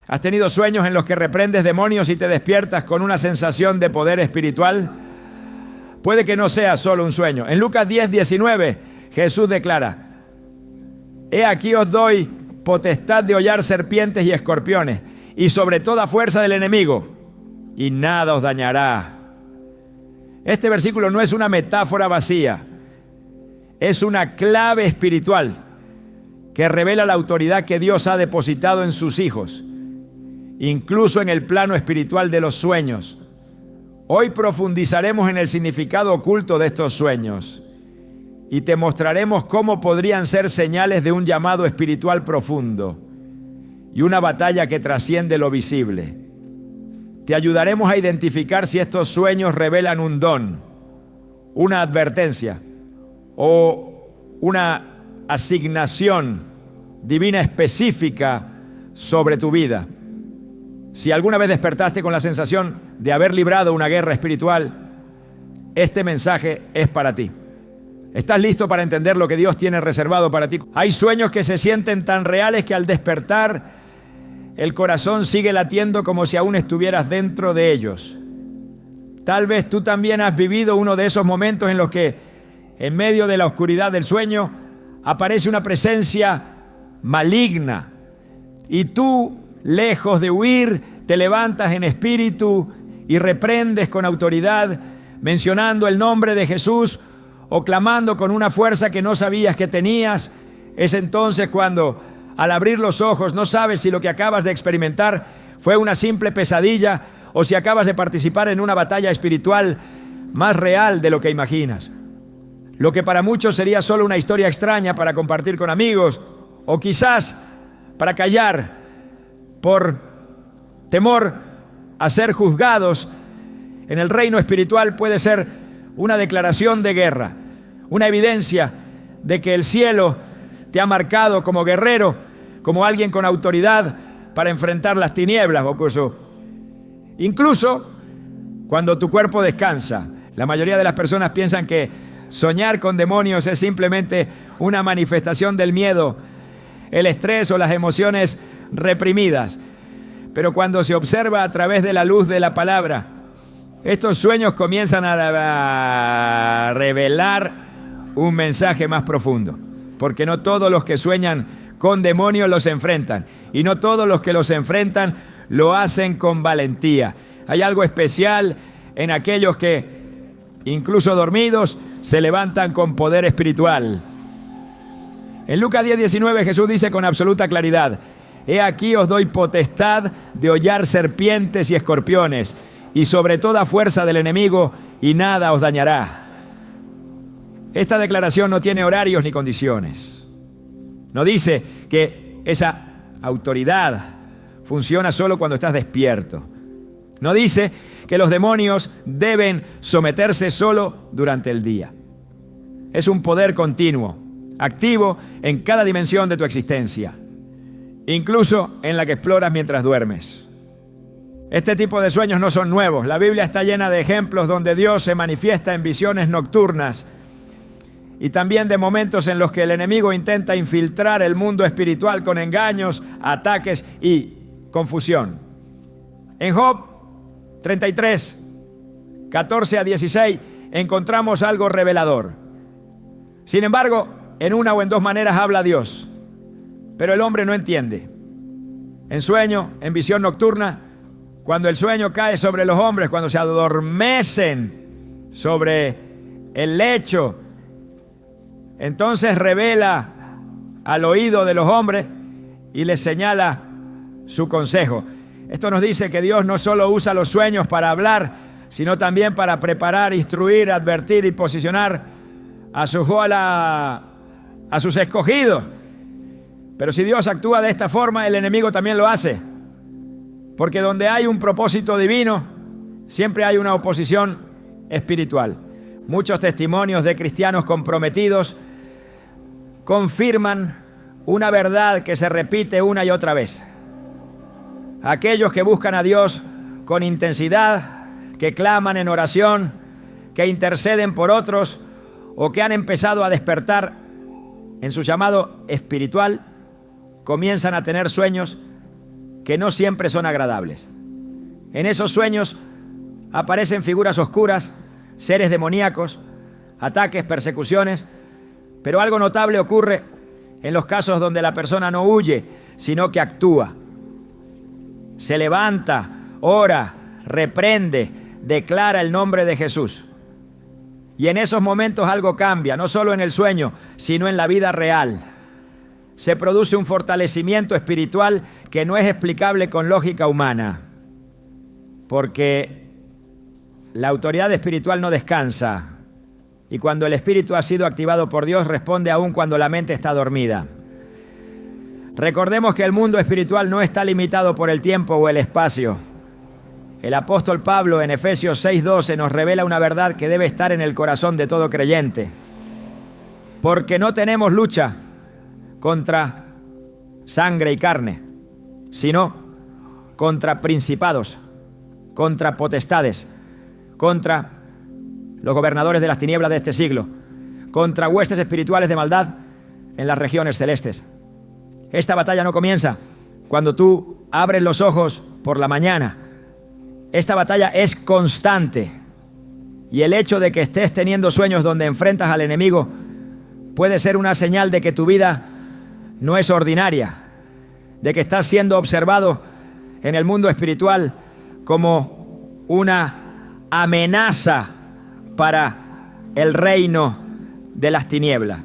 ¿Has tenido sueños en los que reprendes demonios y te despiertas con una sensación de poder espiritual? Puede que no sea solo un sueño. En Lucas 10:19, Jesús declara: He aquí os doy potestad de hollar serpientes y escorpiones, y sobre toda fuerza del enemigo, y nada os dañará. Este versículo no es una metáfora vacía, es una clave espiritual que revela la autoridad que Dios ha depositado en sus hijos, incluso en el plano espiritual de los sueños. Hoy profundizaremos en el significado oculto de estos sueños y te mostraremos cómo podrían ser señales de un llamado espiritual profundo y una batalla que trasciende lo visible. Te ayudaremos a identificar si estos sueños revelan un don, una advertencia o una asignación divina específica sobre tu vida. Si alguna vez despertaste con la sensación de haber librado una guerra espiritual, este mensaje es para ti. ¿Estás listo para entender lo que Dios tiene reservado para ti? Hay sueños que se sienten tan reales que al despertar el corazón sigue latiendo como si aún estuvieras dentro de ellos. Tal vez tú también has vivido uno de esos momentos en los que, en medio de la oscuridad del sueño, aparece una presencia maligna y tú, lejos de huir, te levantas en espíritu y reprendes con autoridad, mencionando el nombre de Jesús o clamando con una fuerza que no sabías que tenías. Es entonces cuando, al abrir los ojos, no sabes si lo que acabas de experimentar fue una simple pesadilla o si acabas de participar en una batalla espiritual más real de lo que imaginas. Lo que para muchos sería solo una historia extraña para compartir con amigos o quizás para callar por temor a ser juzgados, en el reino espiritual puede ser una declaración de guerra, una evidencia de que el cielo te ha marcado como guerrero, como alguien con autoridad para enfrentar las tinieblas. Incluso cuando tu cuerpo descansa. La mayoría de las personas piensan que soñar con demonios es simplemente una manifestación del miedo, el estrés o las emociones reprimidas. Pero cuando se observa a través de la luz de la palabra, estos sueños comienzan a revelar un mensaje más profundo. Porque no todos los que sueñan con demonios los enfrentan. Y no todos los que los enfrentan lo hacen con valentía. Hay algo especial en aquellos que, incluso dormidos, se levantan con poder espiritual. En Lucas 10:19 Jesús dice con absoluta claridad: He aquí os doy potestad de hollar serpientes y escorpiones, y sobre toda fuerza del enemigo, y nada os dañará. Esta declaración no tiene horarios ni condiciones. No dice que esa autoridad funciona solo cuando estás despierto. No dice que los demonios deben someterse solo durante el día. Es un poder continuo, activo en cada dimensión de tu existencia, incluso en la que exploras mientras duermes. Este tipo de sueños no son nuevos. La Biblia está llena de ejemplos donde Dios se manifiesta en visiones nocturnas y también de momentos en los que el enemigo intenta infiltrar el mundo espiritual con engaños, ataques y confusión. En Job 33, 14 a 16 encontramos algo revelador. Sin embargo, en una o en dos maneras habla Dios, pero el hombre no entiende. En sueño, en visión nocturna, cuando el sueño cae sobre los hombres, cuando se adormecen sobre el lecho, entonces revela al oído de los hombres y les señala su consejo. Esto nos dice que Dios no solo usa los sueños para hablar, sino también para preparar, instruir, advertir y posicionar a sus escogidos. Pero si Dios actúa de esta forma, el enemigo también lo hace. Porque donde hay un propósito divino, siempre hay una oposición espiritual. Muchos testimonios de cristianos comprometidos confirman una verdad que se repite una y otra vez. Aquellos que buscan a Dios con intensidad, que claman en oración, que interceden por otros o que han empezado a despertar en su llamado espiritual, comienzan a tener sueños que no siempre son agradables. En esos sueños aparecen figuras oscuras, seres demoníacos, ataques, persecuciones, pero algo notable ocurre en los casos donde la persona no huye, sino que actúa. Se levanta, ora, reprende, declara el nombre de Jesús. Y en esos momentos algo cambia, no solo en el sueño, sino en la vida real. Se produce un fortalecimiento espiritual que no es explicable con lógica humana, porque la autoridad espiritual no descansa, y cuando el espíritu ha sido activado por Dios, responde aún cuando la mente está dormida. Recordemos que el mundo espiritual no está limitado por el tiempo o el espacio. El apóstol Pablo en Efesios 6:12 nos revela una verdad que debe estar en el corazón de todo creyente. Porque no tenemos lucha contra sangre y carne, sino contra principados, contra potestades, contra los gobernadores de las tinieblas de este siglo, contra huestes espirituales de maldad en las regiones celestes. Esta batalla no comienza cuando tú abres los ojos por la mañana. Esta batalla es constante, y el hecho de que estés teniendo sueños donde enfrentas al enemigo puede ser una señal de que tu vida no es ordinaria, de que estás siendo observado en el mundo espiritual como una amenaza para el reino de las tinieblas.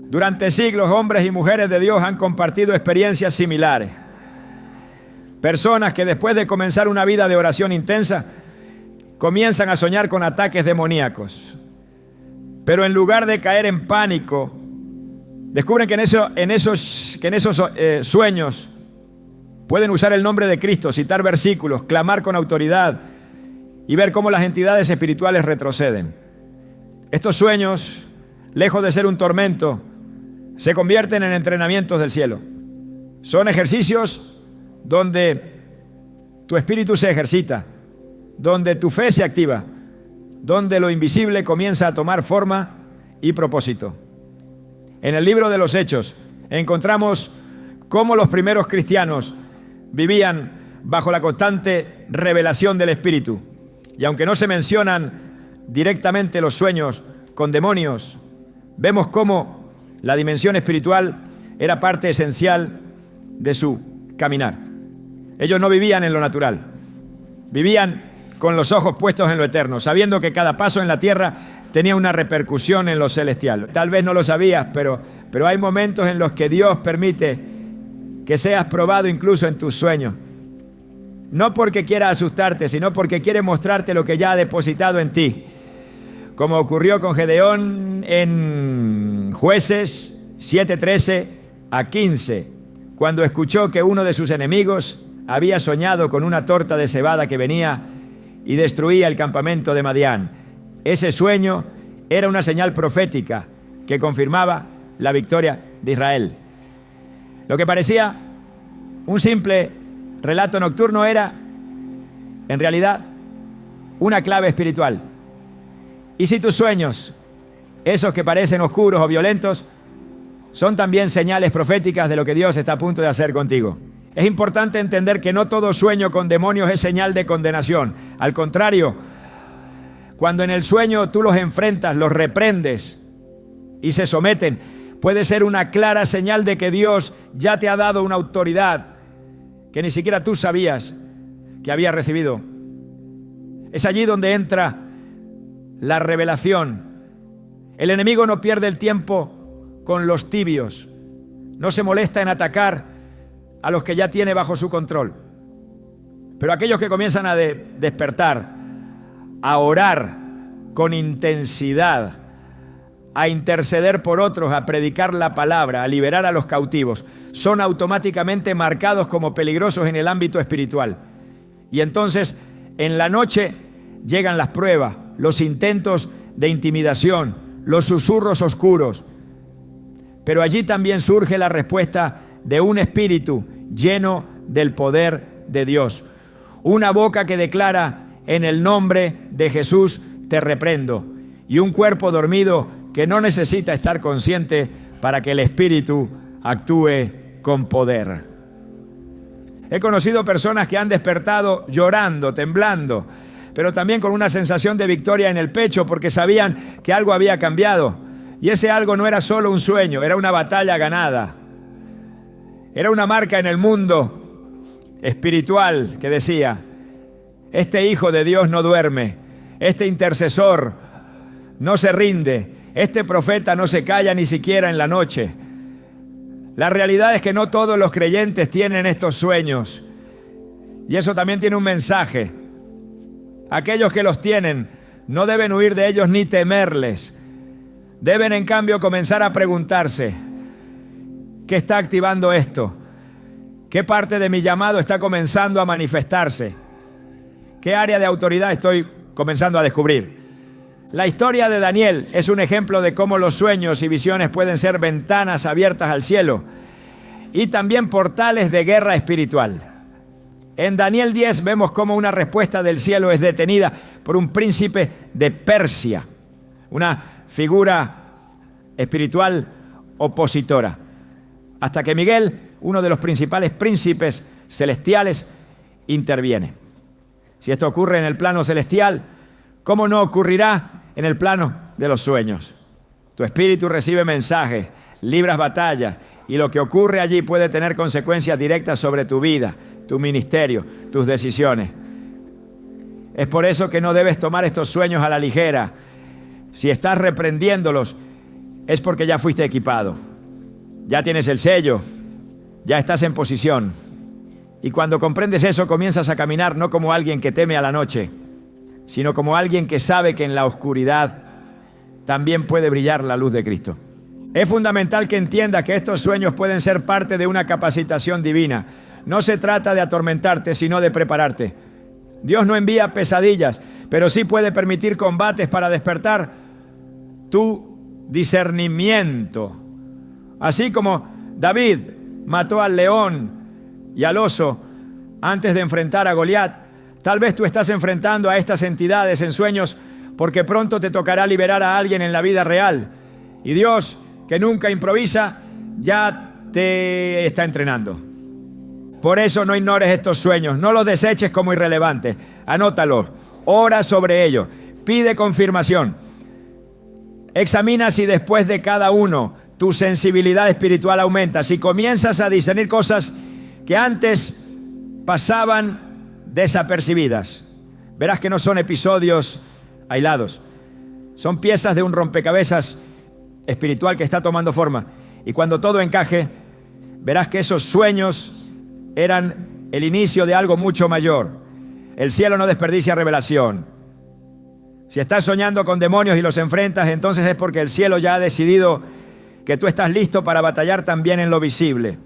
Durante siglos, hombres y mujeres de Dios han compartido experiencias similares. Personas que después de comenzar una vida de oración intensa, comienzan a soñar con ataques demoníacos. Pero en lugar de caer en pánico, descubren que en esos sueños pueden usar el nombre de Cristo, citar versículos, clamar con autoridad y ver cómo las entidades espirituales retroceden. Estos sueños, lejos de ser un tormento, se convierten en entrenamientos del cielo. Son ejercicios donde tu espíritu se ejercita, donde tu fe se activa, donde lo invisible comienza a tomar forma y propósito. En el libro de los Hechos encontramos cómo los primeros cristianos vivían bajo la constante revelación del Espíritu. Y aunque no se mencionan directamente los sueños con demonios, vemos cómo la dimensión espiritual era parte esencial de su caminar. Ellos no vivían en lo natural, vivían con los ojos puestos en lo eterno, sabiendo que cada paso en la tierra tenía una repercusión en lo celestial. Tal vez no lo sabías, pero hay momentos en los que Dios permite que seas probado incluso en tus sueños. No porque quiera asustarte, sino porque quiere mostrarte lo que ya ha depositado en ti. Como ocurrió con Gedeón en Jueces 7:13 a 15, cuando escuchó que uno de sus enemigos había soñado con una torta de cebada que venía y destruía el campamento de Madián. Ese sueño era una señal profética que confirmaba la victoria de Israel. Lo que parecía un simple relato nocturno era, en realidad, una clave espiritual. Y si tus sueños, esos que parecen oscuros o violentos, son también señales proféticas de lo que Dios está a punto de hacer contigo. Es importante entender que no todo sueño con demonios es señal de condenación. Al contrario, cuando en el sueño tú los enfrentas, los reprendes y se someten, puede ser una clara señal de que Dios ya te ha dado una autoridad que ni siquiera tú sabías que había recibido. Es allí donde entra la revelación. El enemigo no pierde el tiempo con los tibios, no se molesta en atacar a los que ya tiene bajo su control. Pero aquellos que comienzan a despertar, a orar con intensidad, a interceder por otros, a predicar la palabra, a liberar a los cautivos, son automáticamente marcados como peligrosos en el ámbito espiritual. Y entonces, en la noche, llegan las pruebas, los intentos de intimidación, los susurros oscuros. Pero allí también surge la respuesta de un espíritu lleno del poder de Dios. Una boca que declara: en el nombre de Jesús te reprendo. Y un cuerpo dormido que no necesita estar consciente para que el espíritu actúe con poder. He conocido personas que han despertado llorando, temblando, pero también con una sensación de victoria en el pecho porque sabían que algo había cambiado. Y ese algo no era solo un sueño, era una batalla ganada. Era una marca en el mundo espiritual que decía: este hijo de Dios no duerme, este intercesor no se rinde, este profeta no se calla ni siquiera en la noche. La realidad es que no todos los creyentes tienen estos sueños. Y eso también tiene un mensaje. Aquellos que los tienen no deben huir de ellos ni temerles. Deben en cambio comenzar a preguntarse: ¿qué está activando esto? ¿Qué parte de mi llamado está comenzando a manifestarse? ¿Qué área de autoridad estoy comenzando a descubrir? La historia de Daniel es un ejemplo de cómo los sueños y visiones pueden ser ventanas abiertas al cielo y también portales de guerra espiritual. En Daniel 10 vemos cómo una respuesta del cielo es detenida por un príncipe de Persia, una figura espiritual opositora, hasta que Miguel, uno de los principales príncipes celestiales, interviene. Si esto ocurre en el plano celestial, ¿cómo no ocurrirá en el plano de los sueños? Tu espíritu recibe mensajes, libras batallas, y lo que ocurre allí puede tener consecuencias directas sobre tu vida, tu ministerio, tus decisiones. Es por eso que no debes tomar estos sueños a la ligera. Si estás reprendiéndolos, es porque ya fuiste equipado. Ya tienes el sello, ya estás en posición. Y cuando comprendes eso, comienzas a caminar no como alguien que teme a la noche, sino como alguien que sabe que en la oscuridad también puede brillar la luz de Cristo. Es fundamental que entiendas que estos sueños pueden ser parte de una capacitación divina. No se trata de atormentarte, sino de prepararte. Dios no envía pesadillas, pero sí puede permitir combates para despertar tu discernimiento. Así como David mató al león y al oso antes de enfrentar a Goliat, tal vez tú estás enfrentando a estas entidades en sueños porque pronto te tocará liberar a alguien en la vida real. Y Dios, que nunca improvisa, ya te está entrenando. Por eso no ignores estos sueños, no los deseches como irrelevantes. Anótalos, ora sobre ellos, pide confirmación. Examina si después de cada uno tu sensibilidad espiritual aumenta, si comienzas a discernir cosas que antes pasaban desapercibidas. Verás que no son episodios aislados, son piezas de un rompecabezas espiritual que está tomando forma. Y cuando todo encaje, verás que esos sueños eran el inicio de algo mucho mayor. El cielo no desperdicia revelación. Si estás soñando con demonios y los enfrentas, entonces es porque el cielo ya ha decidido que tú estás listo para batallar también en lo visible.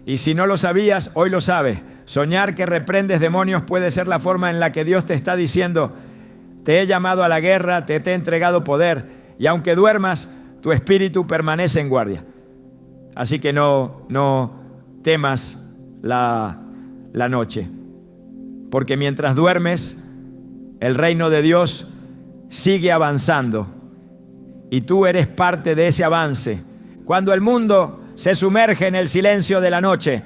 Y si no lo sabías, hoy lo sabes. Soñar que reprendes demonios puede ser la forma en la que Dios te está diciendo: te he llamado a la guerra, te he entregado poder, y aunque duermas, tu espíritu permanece en guardia. Así que no temas la noche, porque mientras duermes, el reino de Dios sigue avanzando y tú eres parte de ese avance. Cuando el mundo se sumerge en el silencio de la noche,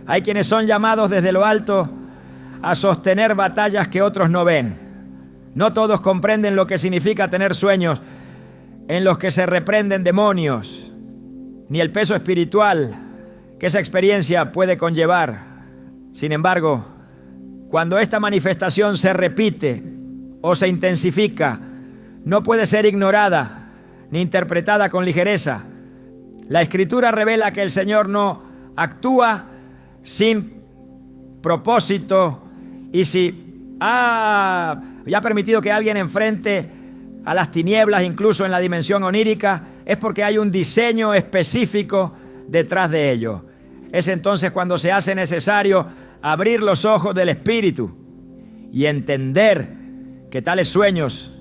hay quienes son llamados desde lo alto a sostener batallas que otros no ven. No todos comprenden lo que significa tener sueños en los que se reprenden demonios, ni el peso espiritual que esa experiencia puede conllevar. Sin embargo, cuando esta manifestación se repite o se intensifica, no puede ser ignorada ni interpretada con ligereza. La Escritura revela que el Señor no actúa sin propósito, y si ha permitido que alguien enfrente a las tinieblas, incluso en la dimensión onírica, es porque hay un diseño específico detrás de ello. Es entonces cuando se hace necesario abrir los ojos del Espíritu y entender que tales sueños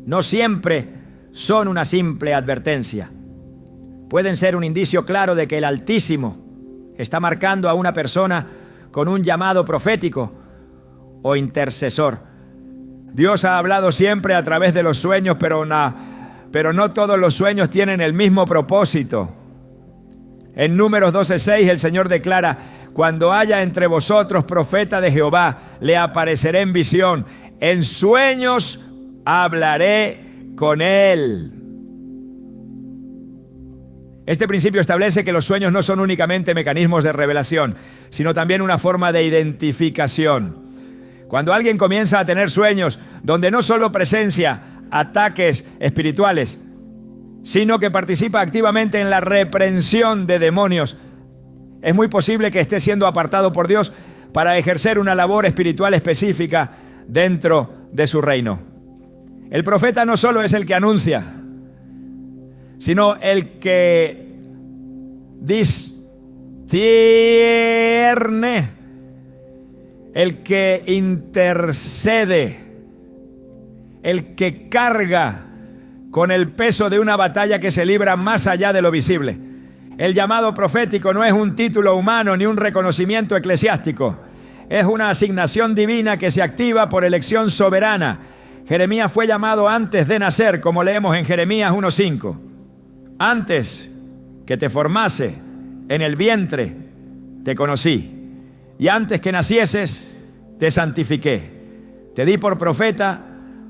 no siempre son una simple advertencia. Pueden ser un indicio claro de que el Altísimo está marcando a una persona con un llamado profético o intercesor. Dios ha hablado siempre a través de los sueños, pero no todos los sueños tienen el mismo propósito. En Números 12:6 el Señor declara: cuando haya entre vosotros profeta de Jehová, le apareceré en visión, en sueños hablaré con él. Este principio establece que los sueños no son únicamente mecanismos de revelación, sino también una forma de identificación. Cuando alguien comienza a tener sueños donde no solo presencia ataques espirituales, sino que participa activamente en la reprensión de demonios, es muy posible que esté siendo apartado por Dios para ejercer una labor espiritual específica dentro de su reino. El profeta no solo es el que anuncia, sino el que discierne, el que intercede, el que carga con el peso de una batalla que se libra más allá de lo visible. El llamado profético no es un título humano ni un reconocimiento eclesiástico. Es una asignación divina que se activa por elección soberana. Jeremías fue llamado antes de nacer, como leemos en Jeremías 1:5. Antes que te formase en el vientre, te conocí. Y antes que nacieses, te santifiqué. Te di por profeta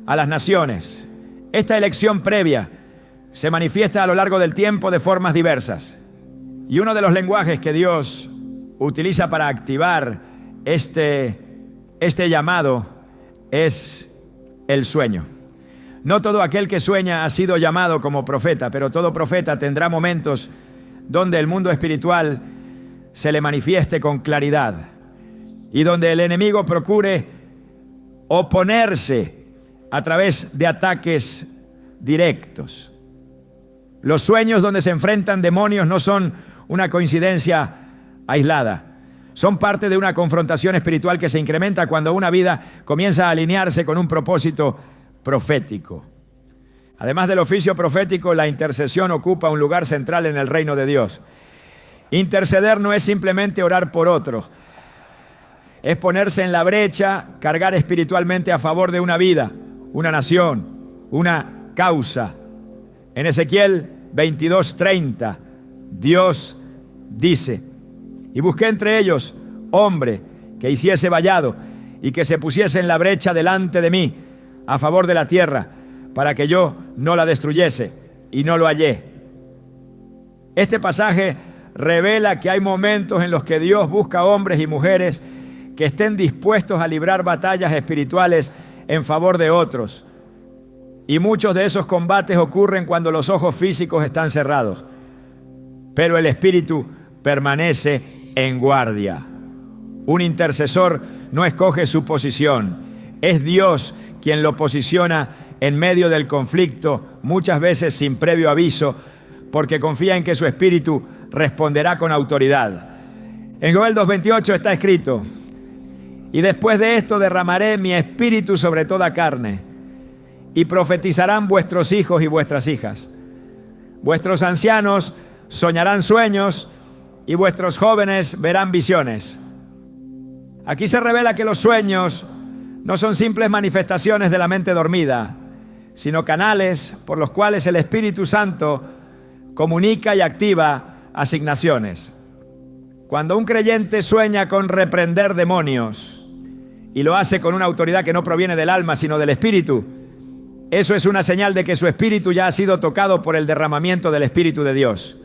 a las naciones. Esta elección previa se manifiesta a lo largo del tiempo de formas diversas. Y uno de los lenguajes que Dios utiliza para activar este llamado es el sueño. No todo aquel que sueña ha sido llamado como profeta, pero todo profeta tendrá momentos donde el mundo espiritual se le manifieste con claridad y donde el enemigo procure oponerse a través de ataques directos. Los sueños donde se enfrentan demonios no son una coincidencia aislada. Son parte de una confrontación espiritual que se incrementa cuando una vida comienza a alinearse con un propósito profético. Además del oficio profético, la intercesión ocupa un lugar central en el reino de Dios. Interceder no es simplemente orar por otro. Es ponerse en la brecha, cargar espiritualmente a favor de una vida, una nación, una causa. En Ezequiel 22:30, Dios dice: y busqué entre ellos hombre que hiciese vallado y que se pusiese en la brecha delante de mí a favor de la tierra, para que yo no la destruyese, y no lo hallé. Este pasaje revela que hay momentos en los que Dios busca hombres y mujeres que estén dispuestos a librar batallas espirituales en favor de otros. Y muchos de esos combates ocurren cuando los ojos físicos están cerrados, pero el espíritu permanece en guardia. Un intercesor no escoge su posición, es Dios quien lo posiciona en medio del conflicto, muchas veces sin previo aviso, porque confía en que su espíritu responderá con autoridad. En Joel 2:28 está escrito: y después de esto derramaré mi espíritu sobre toda carne, y profetizarán vuestros hijos y vuestras hijas. Vuestros ancianos soñarán sueños, y vuestros jóvenes verán visiones. Aquí se revela que los sueños no son simples manifestaciones de la mente dormida, sino canales por los cuales el Espíritu Santo comunica y activa asignaciones. Cuando un creyente sueña con reprender demonios y lo hace con una autoridad que no proviene del alma, sino del Espíritu, eso es una señal de que su espíritu ya ha sido tocado por el derramamiento del Espíritu de Dios.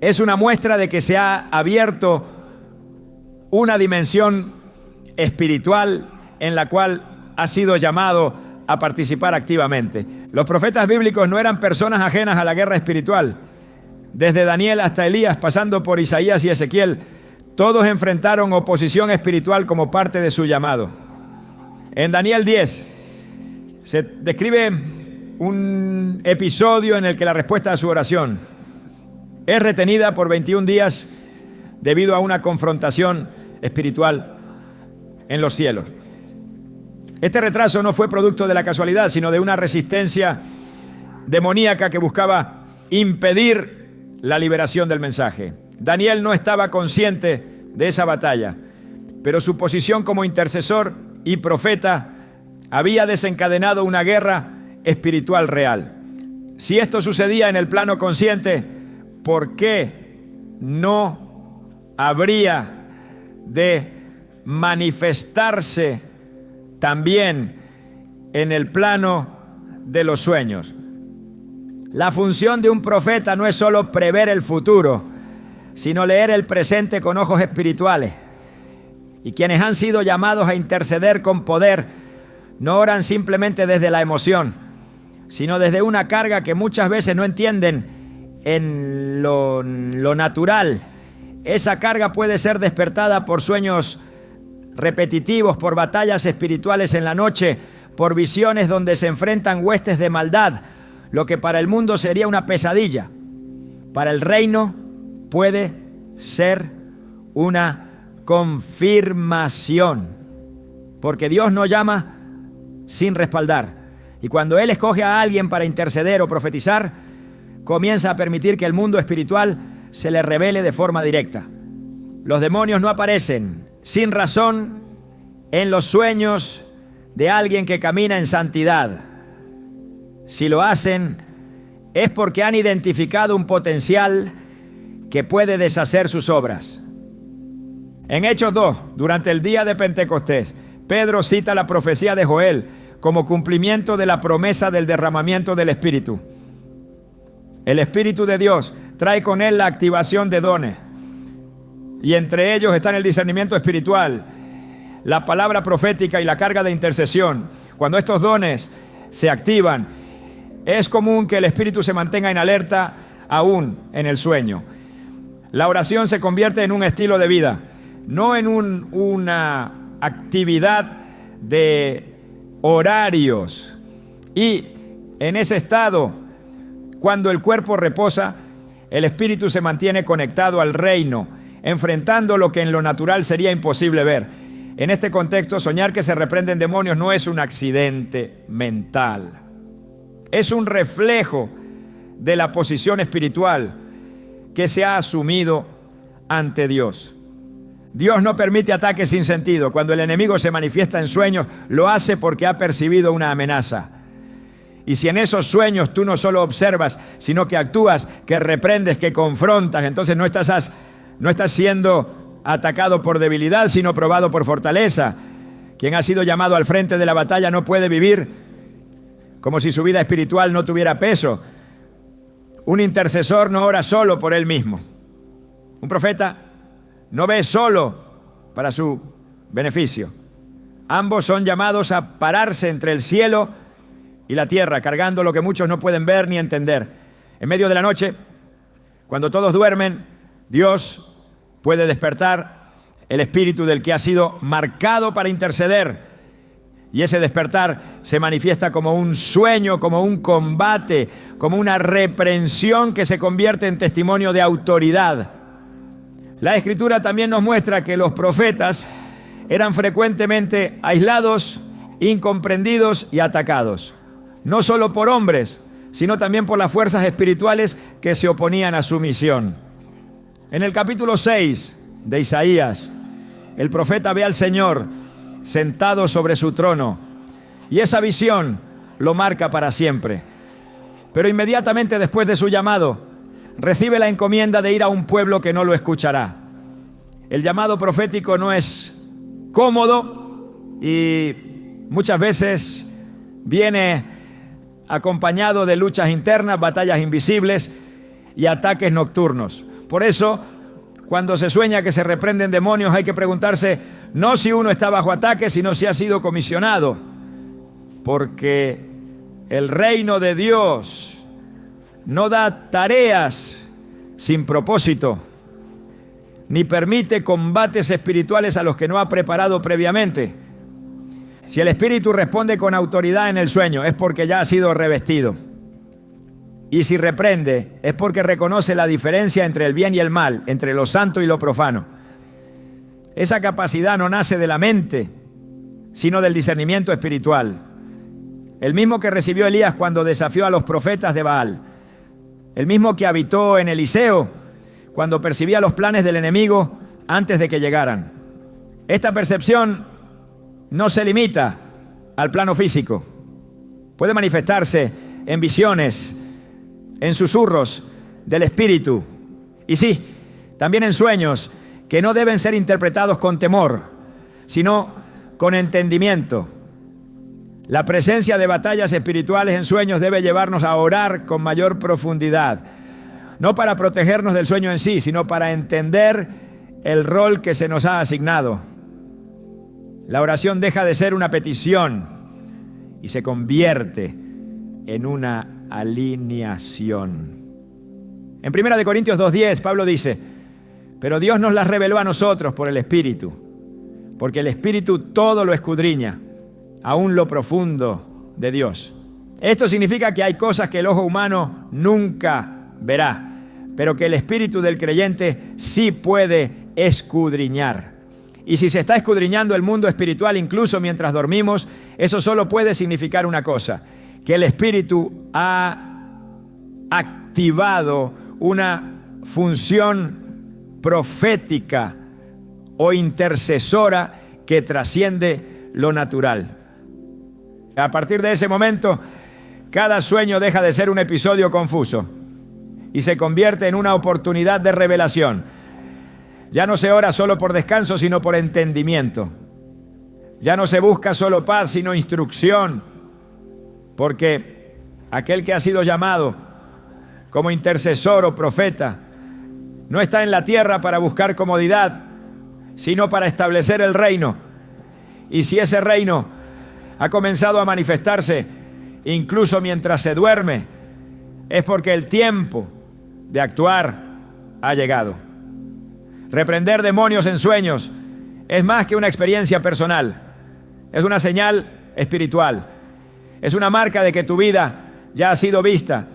Es una muestra de que se ha abierto una dimensión espiritual en la cual ha sido llamado a participar activamente. Los profetas bíblicos no eran personas ajenas a la guerra espiritual. Desde Daniel hasta Elías, pasando por Isaías y Ezequiel, todos enfrentaron oposición espiritual como parte de su llamado. En Daniel 10 se describe un episodio en el que la respuesta a su oración es retenida por 21 días debido a una confrontación espiritual en los cielos. Este retraso no fue producto de la casualidad, sino de una resistencia demoníaca que buscaba impedir la liberación del mensaje. Daniel no estaba consciente de esa batalla, pero su posición como intercesor y profeta había desencadenado una guerra espiritual real. Si esto sucedía en el plano consciente, ¿por qué no habría de manifestarse también en el plano de los sueños. La función de un profeta no es solo prever el futuro, sino leer el presente con ojos espirituales. Y quienes han sido llamados a interceder con poder no oran simplemente desde la emoción, sino desde una carga que muchas veces no entienden en lo natural. Esa carga puede ser despertada por sueños repetitivos, por batallas espirituales en la noche, por visiones donde se enfrentan huestes de maldad. Lo que para el mundo sería una pesadilla, para el reino puede ser una confirmación, porque Dios no llama sin respaldar. Y cuando Él escoge a alguien para interceder o profetizar, comienza a permitir que el mundo espiritual se le revele de forma directa. Los demonios no aparecen sin razón en los sueños de alguien que camina en santidad. Si lo hacen, es porque han identificado un potencial que puede deshacer sus obras. En Hechos 2, durante el día de Pentecostés, Pedro cita la profecía de Joel como cumplimiento de la promesa del derramamiento del Espíritu. El Espíritu de Dios trae con él la activación de dones, y entre ellos están el discernimiento espiritual, la palabra profética y la carga de intercesión. Cuando estos dones se activan, es común que el espíritu se mantenga en alerta aún en el sueño. La oración se convierte en un estilo de vida, no en una actividad de horarios. Y en ese estado, cuando el cuerpo reposa, el espíritu se mantiene conectado al reino, enfrentando lo que en lo natural sería imposible ver. En este contexto, soñar que se reprenden demonios no es un accidente mental. Es un reflejo de la posición espiritual que se ha asumido ante Dios. Dios no permite ataques sin sentido. Cuando el enemigo se manifiesta en sueños, lo hace porque ha percibido una amenaza. Y si en esos sueños tú no solo observas, sino que actúas, que reprendes, que confrontas, entonces no estás siendo atacado por debilidad, sino probado por fortaleza. Quien ha sido llamado al frente de la batalla no puede vivir como si su vida espiritual no tuviera peso. Un intercesor no ora solo por él mismo. Un profeta no ve solo para su beneficio. Ambos son llamados a pararse entre el cielo y la tierra, cargando lo que muchos no pueden ver ni entender. En medio de la noche, cuando todos duermen, Dios puede despertar el espíritu del que ha sido marcado para interceder. Y ese despertar se manifiesta como un sueño, como un combate, como una reprensión que se convierte en testimonio de autoridad. La Escritura también nos muestra que los profetas eran frecuentemente aislados, incomprendidos y atacados. No solo por hombres, sino también por las fuerzas espirituales que se oponían a su misión. En el capítulo 6 de Isaías, el profeta ve al Señor sentado sobre su trono, y esa visión lo marca para siempre. Pero inmediatamente después de su llamado, recibe la encomienda de ir a un pueblo que no lo escuchará. El llamado profético no es cómodo y muchas veces viene acompañado de luchas internas, batallas invisibles y ataques nocturnos. Por eso, cuando se sueña que se reprenden demonios, hay que preguntarse no si uno está bajo ataque, sino si ha sido comisionado. Porque el reino de Dios no da tareas sin propósito, ni permite combates espirituales a los que no ha preparado previamente. Si el espíritu responde con autoridad en el sueño, es porque ya ha sido revestido. Y si reprende, es porque reconoce la diferencia entre el bien y el mal, entre lo santo y lo profano. Esa capacidad no nace de la mente, sino del discernimiento espiritual. El mismo que recibió Elías cuando desafió a los profetas de Baal. El mismo que habitó en Eliseo cuando percibía los planes del enemigo antes de que llegaran. Esta percepción no se limita al plano físico. Puede manifestarse en visiones, en susurros del espíritu. Y sí, También en sueños que no deben ser interpretados con temor, sino con entendimiento. La presencia de batallas espirituales en sueños debe llevarnos a orar con mayor profundidad, no para protegernos del sueño en sí, sino para entender el rol que se nos ha asignado. La oración deja de ser una petición y se convierte en una alineación. En 1 Corintios 2:10, Pablo dice: pero Dios nos las reveló a nosotros por el Espíritu, porque el Espíritu todo lo escudriña, aún lo profundo de Dios. Esto significa que hay cosas que el ojo humano nunca verá, pero que el espíritu del creyente sí puede escudriñar. Y si se está escudriñando el mundo espiritual incluso mientras dormimos, eso solo puede significar una cosa: que el Espíritu ha activado una función profética o intercesora que trasciende lo natural. A partir de ese momento, cada sueño deja de ser un episodio confuso y se convierte en una oportunidad de revelación. Ya no se ora solo por descanso, sino por entendimiento. Ya no se busca solo paz, sino instrucción, porque aquel que ha sido llamado como intercesor o profeta no está en la tierra para buscar comodidad, sino para establecer el reino. Y si ese reino ha comenzado a manifestarse incluso mientras se duerme, es porque el tiempo de actuar ha llegado. Reprender demonios en sueños es más que una experiencia personal, es una señal espiritual, es una marca de que tu vida ya ha sido vista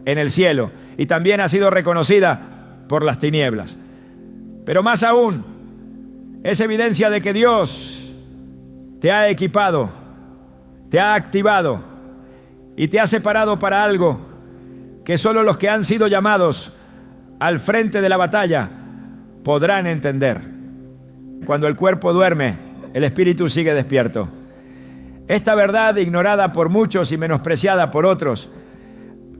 en el cielo y también ha sido reconocida por las tinieblas. Pero más aún, es evidencia de que Dios te ha equipado, te ha activado y te ha separado para algo que solo los que han sido llamados al frente de la batalla podrán entender. Cuando el cuerpo duerme, el espíritu sigue despierto. Esta verdad, ignorada por muchos y menospreciada por otros,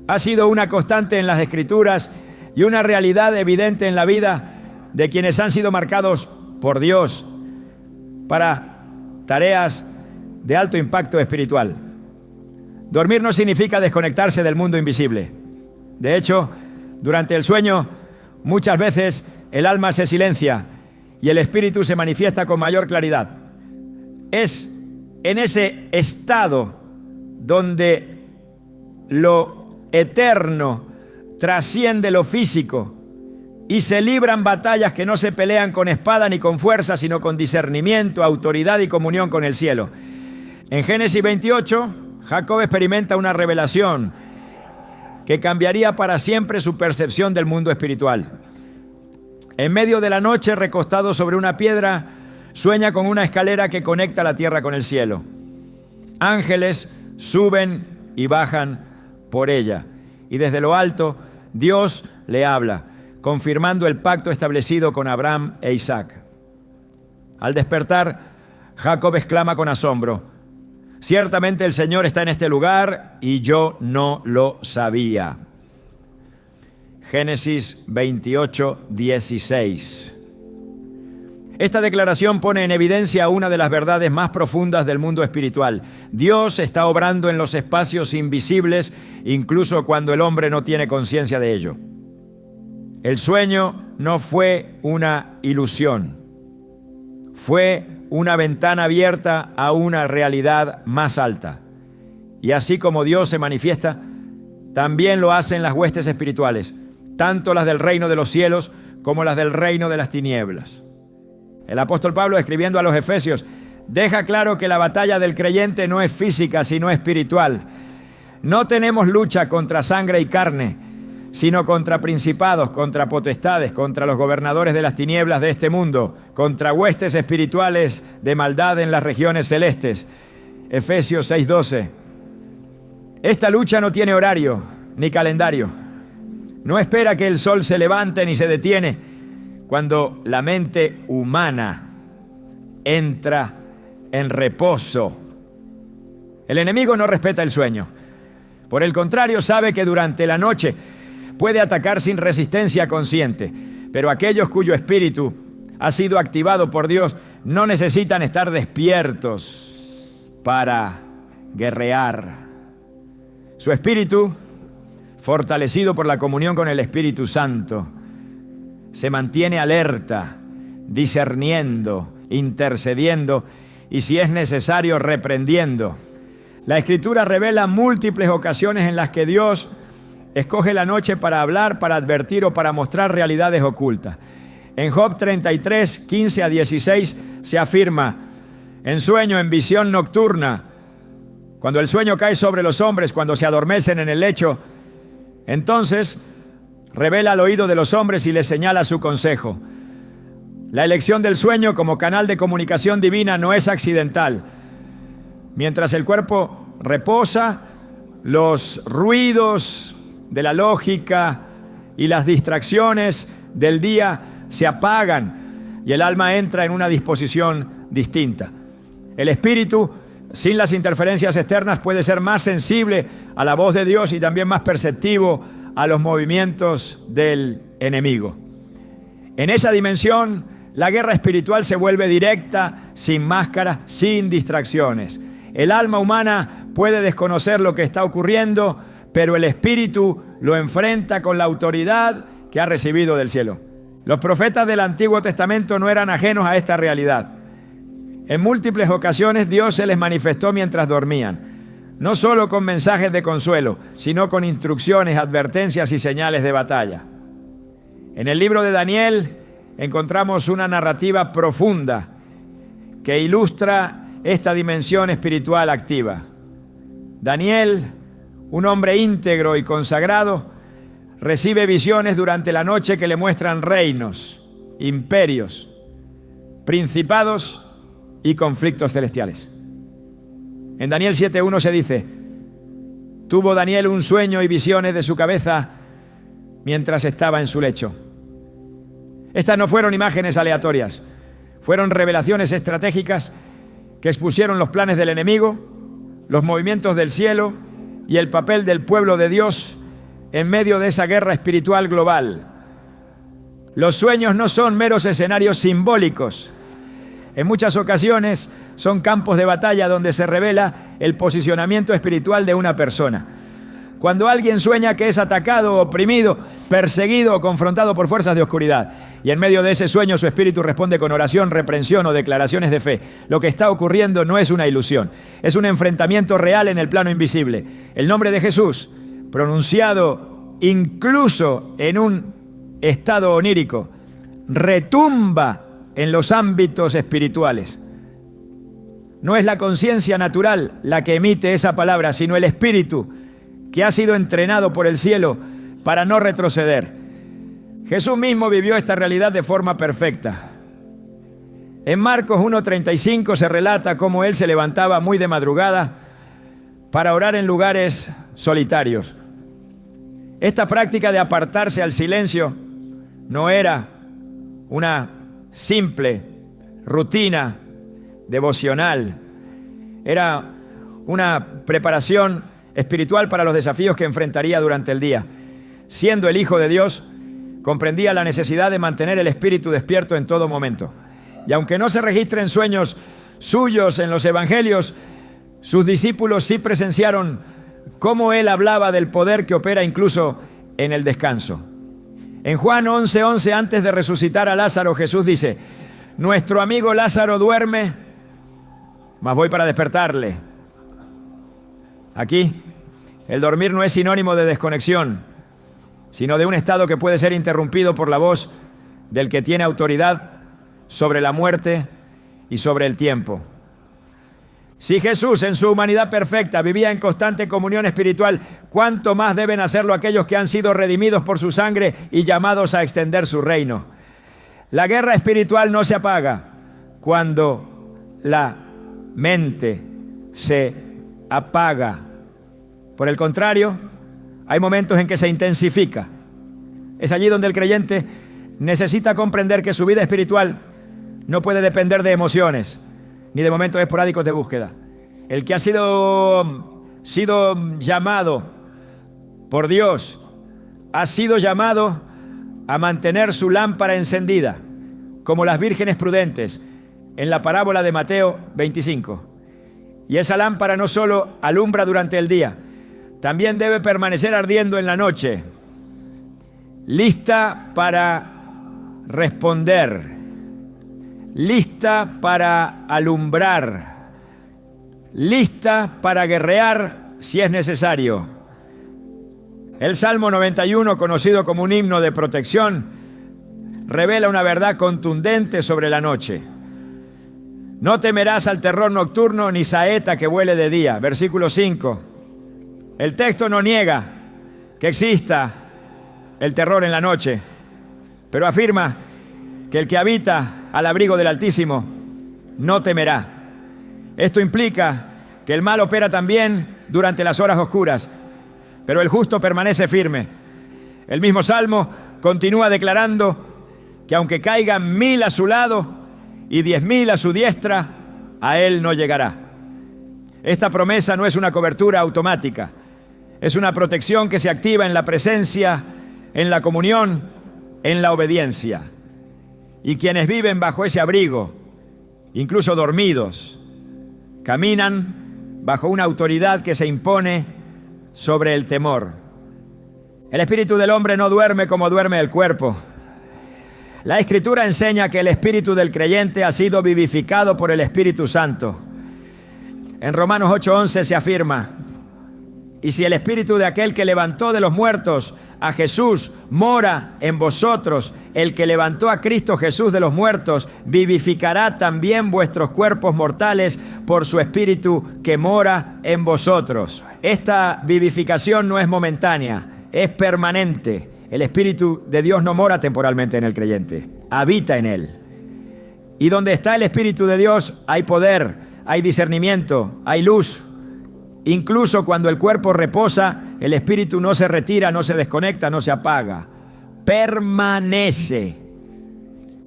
ha sido una constante en las Escrituras y una realidad evidente en la vida de quienes han sido marcados por Dios para tareas de alto impacto espiritual. Dormir no significa desconectarse del mundo invisible. De hecho, durante el sueño, muchas veces el alma se silencia y el espíritu se manifiesta con mayor claridad. Es en ese estado donde lo eterno trasciende lo físico y se libran batallas que no se pelean con espada ni con fuerza, sino con discernimiento, autoridad y comunión con el cielo. En Génesis 28, Jacob experimenta una revelación que cambiaría para siempre su percepción del mundo espiritual. En medio de la noche, recostado sobre una piedra, sueña con una escalera que conecta la tierra con el cielo. Ángeles suben y bajan por ella, y desde lo alto Dios le habla, confirmando el pacto establecido con Abraham e Isaac. Al despertar, Jacob exclama con asombro: ciertamente el Señor está en este lugar y yo no lo sabía. Génesis 28, 16. Esta declaración pone en evidencia una de las verdades más profundas del mundo espiritual. Dios está obrando en los espacios invisibles, incluso cuando el hombre no tiene conciencia de ello. El sueño no fue una ilusión, fue una ventana abierta a una realidad más alta. Y así como Dios se manifiesta, también lo hacen las huestes espirituales, tanto las del reino de los cielos como las del reino de las tinieblas. El apóstol Pablo, escribiendo a los Efesios, deja claro que la batalla del creyente no es física, sino espiritual. No tenemos lucha contra sangre y carne, sino contra principados, contra potestades, contra los gobernadores de las tinieblas de este mundo, contra huestes espirituales de maldad en las regiones celestes. Efesios 6:12. Esta lucha no tiene horario ni calendario. No espera que el sol se levante ni se detiene cuando la mente humana entra en reposo. El enemigo no respeta el sueño. Por el contrario, sabe que durante la noche puede atacar sin resistencia consciente. Pero aquellos cuyo espíritu ha sido activado por Dios no necesitan estar despiertos para guerrear. Su espíritu, fortalecido por la comunión con el Espíritu Santo, se mantiene alerta, discerniendo, intercediendo y, si es necesario, reprendiendo. La Escritura revela múltiples ocasiones en las que Dios escoge la noche para hablar, para advertir o para mostrar realidades ocultas. En Job 33, 15 a 16 se afirma: en sueño, en visión nocturna, cuando el sueño cae sobre los hombres, cuando se adormecen en el lecho, entonces revela al oído de los hombres y les señala su consejo. La elección del sueño como canal de comunicación divina no es accidental. Mientras el cuerpo reposa, los ruidos de la lógica y las distracciones del día se apagan y el alma entra en una disposición distinta. El espíritu, sin las interferencias externas, puede ser más sensible a la voz de Dios y también más perceptivo a los movimientos del enemigo. En esa dimensión, la guerra espiritual se vuelve directa, sin máscara, sin distracciones. El alma humana puede desconocer lo que está ocurriendo, pero el espíritu lo enfrenta con la autoridad que ha recibido del cielo. Los profetas del Antiguo Testamento no eran ajenos a esta realidad. En múltiples ocasiones Dios se les manifestó mientras dormían, no solo con mensajes de consuelo, sino con instrucciones, advertencias y señales de batalla. En el libro de Daniel encontramos una narrativa profunda que ilustra esta dimensión espiritual activa. Daniel, un hombre íntegro y consagrado, recibe visiones durante la noche que le muestran reinos, imperios, principados y conflictos celestiales. En Daniel 7:1 se dice: tuvo Daniel un sueño y visiones de su cabeza mientras estaba en su lecho. Estas no fueron imágenes aleatorias, fueron revelaciones estratégicas que expusieron los planes del enemigo, los movimientos del cielo y el papel del pueblo de Dios en medio de esa guerra espiritual global. Los sueños no son meros escenarios simbólicos. En muchas ocasiones son campos de batalla donde se revela el posicionamiento espiritual de una persona. Cuando alguien sueña que es atacado, oprimido, perseguido o confrontado por fuerzas de oscuridad, y en medio de ese sueño su espíritu responde con oración, reprensión o declaraciones de fe, lo que está ocurriendo no es una ilusión, es un enfrentamiento real en el plano invisible. El nombre de Jesús, pronunciado incluso en un estado onírico, retumba en los ámbitos espirituales. No es la conciencia natural la que emite esa palabra, sino el espíritu que ha sido entrenado por el cielo para no retroceder. Jesús mismo vivió esta realidad de forma perfecta. En Marcos 1:35 se relata cómo él se levantaba muy de madrugada para orar en lugares solitarios. Esta práctica de apartarse al silencio no era una simple rutina devocional, era una preparación espiritual para los desafíos que enfrentaría durante el día. Siendo el Hijo de Dios, comprendía la necesidad de mantener el espíritu despierto en todo momento. Y aunque no se registren sueños suyos en los evangelios, sus discípulos sí presenciaron cómo él hablaba del poder que opera incluso en el descanso. En Juan 11:11, antes de resucitar a Lázaro, Jesús dice: nuestro amigo Lázaro duerme, mas voy para despertarle. Aquí, el dormir no es sinónimo de desconexión, sino de un estado que puede ser interrumpido por la voz del que tiene autoridad sobre la muerte y sobre el tiempo. Si Jesús, en su humanidad perfecta, vivía en constante comunión espiritual, ¿cuánto más deben hacerlo aquellos que han sido redimidos por su sangre y llamados a extender su reino? La guerra espiritual no se apaga cuando la mente se apaga. Por el contrario, hay momentos en que se intensifica. Es allí donde el creyente necesita comprender que su vida espiritual no puede depender de emociones ni de momentos esporádicos de búsqueda. El que ha sido llamado por Dios, ha sido llamado a mantener su lámpara encendida, como las vírgenes prudentes, en la parábola de Mateo 25. Y esa lámpara no solo alumbra durante el día, también debe permanecer ardiendo en la noche, lista para responder, lista para alumbrar, lista para guerrear si es necesario. El Salmo 91, conocido como un himno de protección, revela una verdad contundente sobre la noche. No temerás al terror nocturno ni saeta que vuele de día. Versículo 5. El texto no niega que exista el terror en la noche, pero afirma que el que habita al abrigo del Altísimo no temerá. Esto implica que el mal opera también durante las horas oscuras, pero el justo permanece firme. El mismo Salmo continúa declarando que aunque caigan 1000 a su lado y 10.000 a su diestra, a él no llegará. Esta promesa no es una cobertura automática, es una protección que se activa en la presencia, en la comunión, en la obediencia. Y quienes viven bajo ese abrigo, incluso dormidos, caminan bajo una autoridad que se impone sobre el temor. El espíritu del hombre no duerme como duerme el cuerpo. La Escritura enseña que el espíritu del creyente ha sido vivificado por el Espíritu Santo. En Romanos 8:11 se afirma: y si el espíritu de aquel que levantó de los muertos a Jesús mora en vosotros, el que levantó a Cristo Jesús de los muertos vivificará también vuestros cuerpos mortales por su espíritu que mora en vosotros. Esta vivificación no es momentánea, es permanente. El Espíritu de Dios no mora temporalmente en el creyente, habita en él. Y donde está el Espíritu de Dios hay poder, hay discernimiento, hay luz. Incluso cuando el cuerpo reposa, el espíritu no se retira, no se desconecta, no se apaga. Permanece.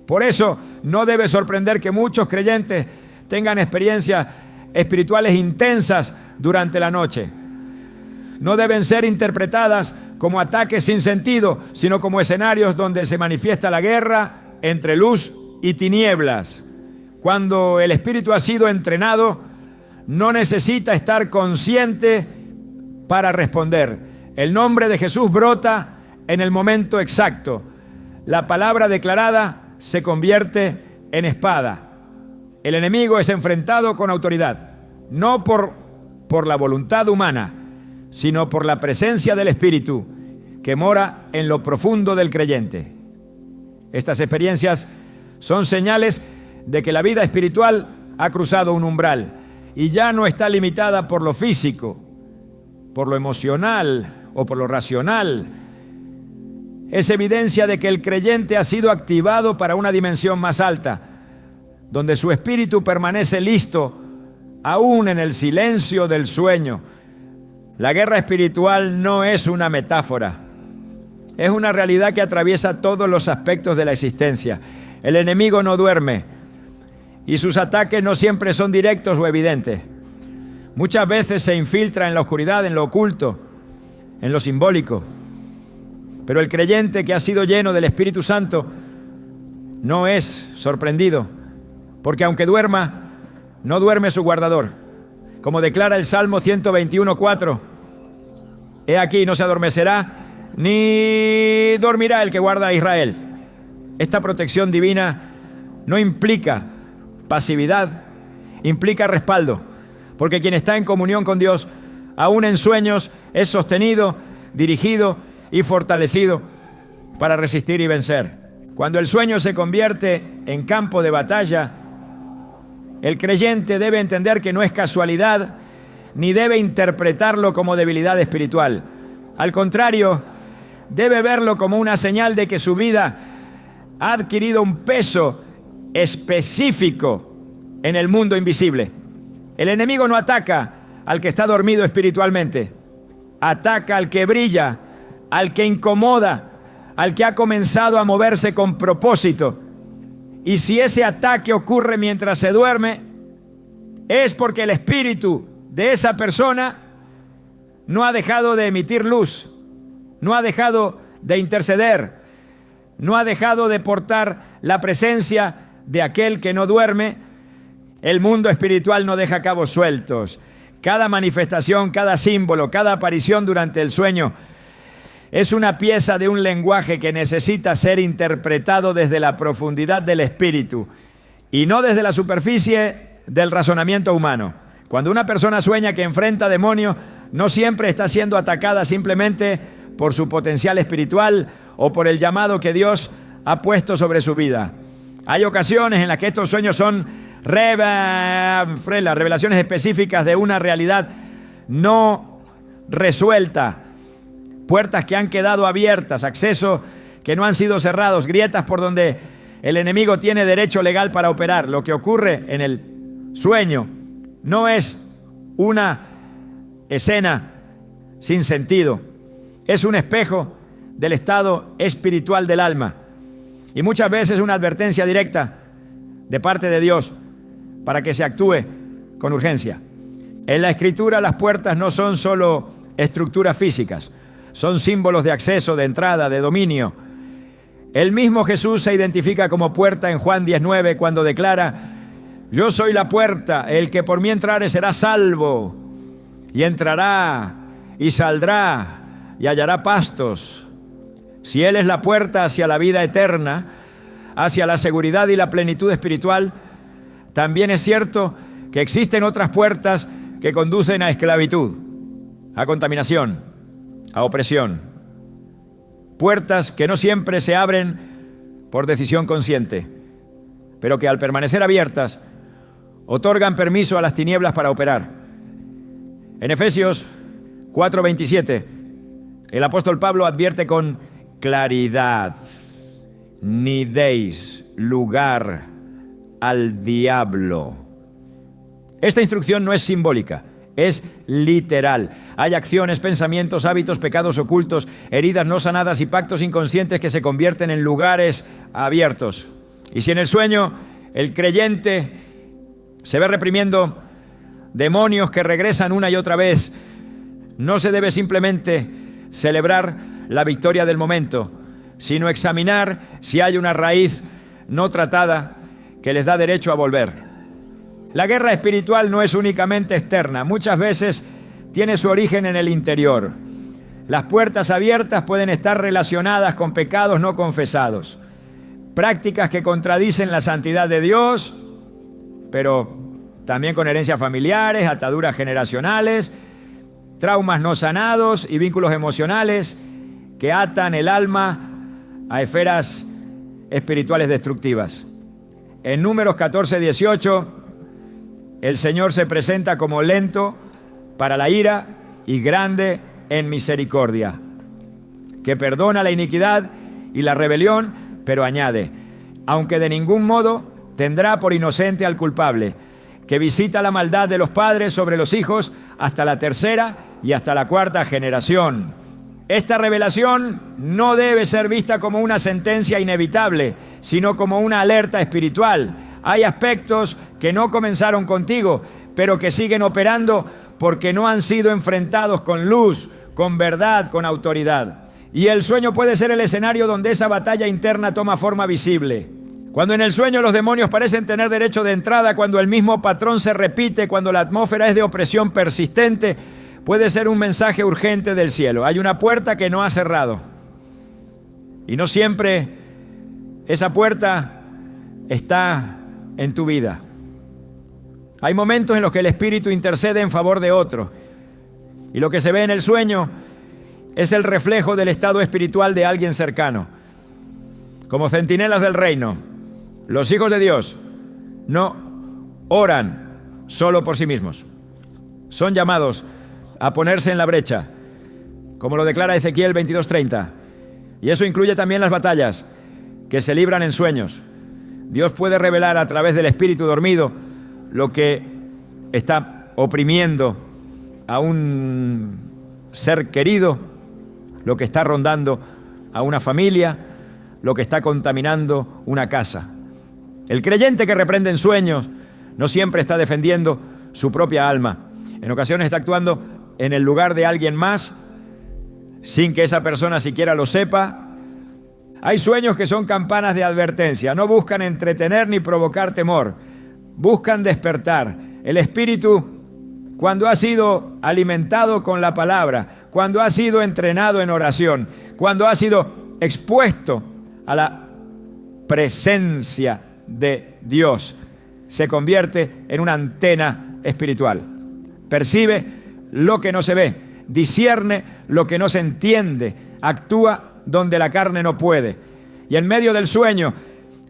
Por eso no debe sorprender que muchos creyentes tengan experiencias espirituales intensas durante la noche. No deben ser interpretadas como ataques sin sentido, sino como escenarios donde se manifiesta la guerra entre luz y tinieblas. Cuando el espíritu ha sido entrenado, no necesita estar consciente para responder. El nombre de Jesús brota en el momento exacto. La palabra declarada se convierte en espada. El enemigo es enfrentado con autoridad, no por la voluntad humana, sino por la presencia del Espíritu que mora en lo profundo del creyente. Estas experiencias son señales de que la vida espiritual ha cruzado un umbral y ya no está limitada por lo físico, por lo emocional o por lo racional. Es evidencia de que el creyente ha sido activado para una dimensión más alta, donde su espíritu permanece listo, aún en el silencio del sueño. La guerra espiritual no es una metáfora, es una realidad que atraviesa todos los aspectos de la existencia. El enemigo no duerme y sus ataques no siempre son directos o evidentes. Muchas veces se infiltra en la oscuridad, en lo oculto, en lo simbólico. Pero el creyente que ha sido lleno del Espíritu Santo no es sorprendido, porque aunque duerma, no duerme su guardador. Como declara el Salmo 121:4, he aquí no se adormecerá ni dormirá el que guarda a Israel. Esta protección divina no implica pasividad, implica respaldo, porque quien está en comunión con Dios, aún en sueños, es sostenido, dirigido y fortalecido para resistir y vencer. Cuando el sueño se convierte en campo de batalla, el creyente debe entender que no es casualidad, ni debe interpretarlo como debilidad espiritual. Al contrario, debe verlo como una señal de que su vida ha adquirido un peso específico en el mundo invisible. El enemigo no ataca al que está dormido espiritualmente, ataca al que brilla, al que incomoda, al que ha comenzado a moverse con propósito. Y si ese ataque ocurre mientras se duerme, es porque el espíritu de esa persona no ha dejado de emitir luz, no ha dejado de interceder, no ha dejado de portar la presencia de aquel que no duerme, el mundo espiritual no deja cabos sueltos. Cada manifestación, cada símbolo, cada aparición durante el sueño es una pieza de un lenguaje que necesita ser interpretado desde la profundidad del espíritu y no desde la superficie del razonamiento humano. Cuando una persona sueña que enfrenta demonios, no siempre está siendo atacada simplemente por su potencial espiritual o por el llamado que Dios ha puesto sobre su vida. Hay ocasiones en las que estos sueños son revelaciones específicas de una realidad no resuelta, puertas que han quedado abiertas, accesos que no han sido cerrados, grietas por donde el enemigo tiene derecho legal para operar. Lo que ocurre en el sueño no es una escena sin sentido, es un espejo del estado espiritual del alma y muchas veces una advertencia directa de parte de Dios para que se actúe con urgencia. En la Escritura las puertas no son solo estructuras físicas, son símbolos de acceso, de entrada, de dominio. El mismo Jesús se identifica como puerta en Juan 19 cuando declara: yo soy la puerta, el que por mí entrare será salvo, y entrará y saldrá y hallará pastos. Si Él es la puerta hacia la vida eterna, hacia la seguridad y la plenitud espiritual, también es cierto que existen otras puertas que conducen a esclavitud, a contaminación, a opresión. Puertas que no siempre se abren por decisión consciente, pero que al permanecer abiertas otorgan permiso a las tinieblas para operar. En Efesios 4:27, el apóstol Pablo advierte con claridad: ni deis lugar al diablo. Esta instrucción no es simbólica, es literal. Hay acciones, pensamientos, hábitos, pecados ocultos, heridas no sanadas y pactos inconscientes que se convierten en lugares abiertos. Y si en el sueño el creyente se ve reprimiendo demonios que regresan una y otra vez, no se debe simplemente celebrar la victoria del momento, sino examinar si hay una raíz no tratada que les da derecho a volver. La guerra espiritual no es únicamente externa, muchas veces tiene su origen en el interior. Las puertas abiertas pueden estar relacionadas con pecados no confesados, prácticas que contradicen la santidad de Dios, pero también con herencias familiares, ataduras generacionales, traumas no sanados y vínculos emocionales que atan el alma a esferas espirituales destructivas. En Números 14:18, el Señor se presenta como lento para la ira y grande en misericordia, que perdona la iniquidad y la rebelión, pero añade: aunque de ningún modo tendrá por inocente al culpable, que visita la maldad de los padres sobre los hijos hasta la tercera y hasta la cuarta generación. Esta revelación no debe ser vista como una sentencia inevitable, sino como una alerta espiritual. Hay aspectos que no comenzaron contigo, pero que siguen operando porque no han sido enfrentados con luz, con verdad, con autoridad. Y el sueño puede ser el escenario donde esa batalla interna toma forma visible. Cuando en el sueño los demonios parecen tener derecho de entrada, cuando el mismo patrón se repite, cuando la atmósfera es de opresión persistente, puede ser un mensaje urgente del cielo. Hay una puerta que no ha cerrado. Y no siempre esa puerta está en tu vida. Hay momentos en los que el Espíritu intercede en favor de otro. Y lo que se ve en el sueño es el reflejo del estado espiritual de alguien cercano. Como centinelas del reino, los hijos de Dios no oran solo por sí mismos. Son llamados a ponerse en la brecha, como lo declara Ezequiel 22:30. Y eso incluye también las batallas que se libran en sueños. Dios puede revelar a través del espíritu dormido lo que está oprimiendo a un ser querido, lo que está rondando a una familia, lo que está contaminando una casa. El creyente que reprende en sueños no siempre está defendiendo su propia alma. En ocasiones está actuando en el lugar de alguien más, sin que esa persona siquiera lo sepa, Hay sueños que son campanas de advertencia. No buscan entretener ni provocar temor. Buscan despertar. El espíritu, cuando ha sido alimentado con la palabra, cuando ha sido entrenado en oración, cuando ha sido expuesto a la presencia de Dios, se convierte en una antena espiritual. Percibe lo que no se ve, discierne lo que no se entiende, actúa donde la carne no puede. Y en medio del sueño,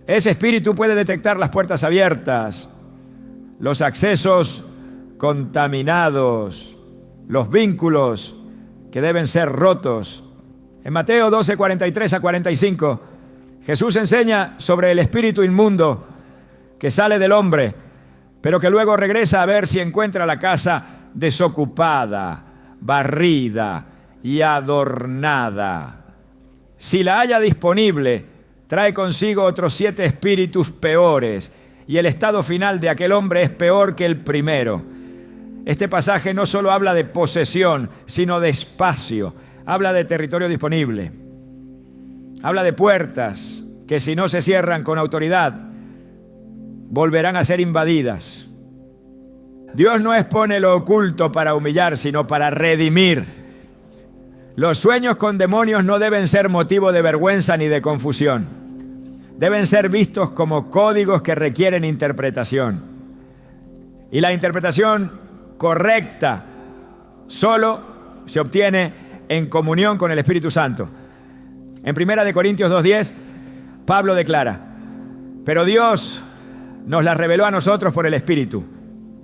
ese espíritu puede detectar las puertas abiertas, los accesos contaminados, los vínculos que deben ser rotos. En Mateo 12, 43 a 45, Jesús enseña sobre el espíritu inmundo que sale del hombre, pero que luego regresa a ver si encuentra la casa desocupada, barrida y adornada. Si la halla disponible, trae consigo otros 7 espíritus peores, y el estado final de aquel hombre es peor que el primero. Este pasaje no solo habla de posesión, sino de espacio. Habla de territorio disponible. Habla de puertas que, si no se cierran con autoridad, volverán a ser invadidas. Dios no expone lo oculto para humillar, sino para redimir. Los sueños con demonios no deben ser motivo de vergüenza ni de confusión. Deben ser vistos como códigos que requieren interpretación. Y la interpretación correcta solo se obtiene en comunión con el Espíritu Santo. En 1 Corintios 2:10, Pablo declara: pero Dios nos las reveló a nosotros por el Espíritu,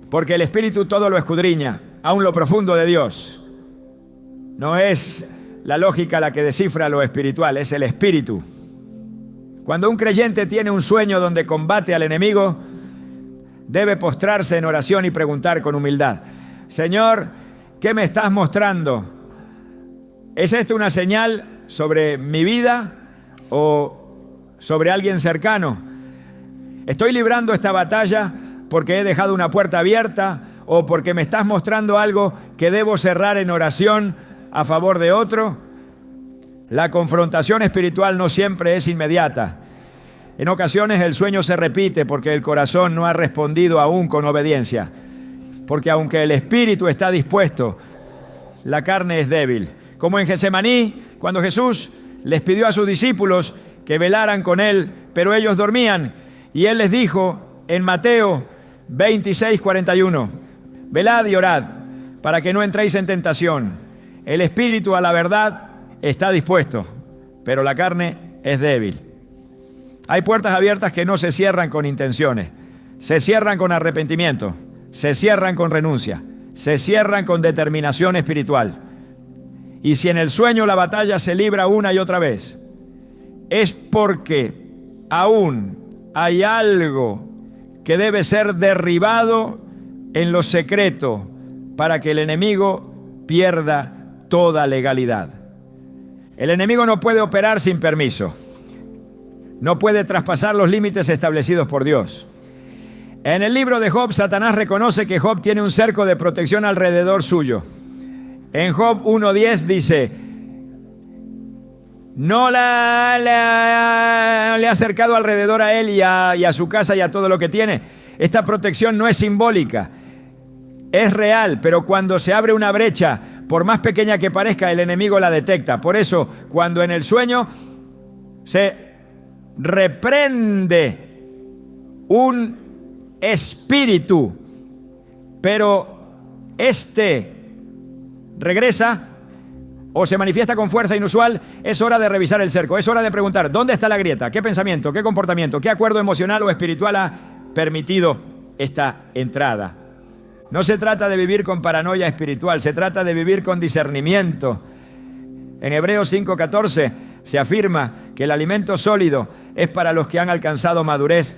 porque el Espíritu todo lo escudriña, aun lo profundo de Dios. No es la lógica la que descifra lo espiritual, es el Espíritu. Cuando un creyente tiene un sueño donde combate al enemigo, debe postrarse en oración y preguntar con humildad: Señor, ¿qué me estás mostrando? ¿Es esto una señal sobre mi vida o sobre alguien cercano? ¿Estoy librando esta batalla porque he dejado una puerta abierta o porque me estás mostrando algo que debo cerrar en oración a favor de otro? La confrontación espiritual no siempre es inmediata. En ocasiones el sueño se repite porque el corazón no ha respondido aún con obediencia. Porque aunque el espíritu está dispuesto, la carne es débil. Como en Getsemaní, cuando Jesús les pidió a sus discípulos que velaran con él, pero ellos dormían. Y él les dijo en Mateo 26, 41, velad y orad para que no entréis en tentación. El espíritu a la verdad está dispuesto, pero la carne es débil. Hay puertas abiertas que no se cierran con intenciones, se cierran con arrepentimiento, se cierran con renuncia, se cierran con determinación espiritual. Y si en el sueño la batalla se libra una y otra vez, es porque aún hay algo que debe ser derribado en lo secreto para que el enemigo pierda toda legalidad. El enemigo no puede operar sin permiso. No puede traspasar los límites establecidos por Dios. En el libro de Job, Satanás reconoce que Job tiene un cerco de protección alrededor suyo. En Job 1:10 dice: no le ha acercado alrededor a él y a su casa y a todo lo que tiene. Esta protección no es simbólica, es real, pero cuando se abre una brecha, por más pequeña que parezca, el enemigo la detecta. Por eso, cuando en el sueño se reprende un espíritu, pero este regresa o se manifiesta con fuerza inusual, es hora de revisar el cerco, es hora de preguntar: ¿dónde está la grieta? ¿Qué pensamiento? ¿Qué comportamiento? ¿Qué acuerdo emocional o espiritual ha permitido esta entrada? No se trata de vivir con paranoia espiritual, se trata de vivir con discernimiento. En Hebreos 5:14 se afirma que el alimento sólido es para los que han alcanzado madurez,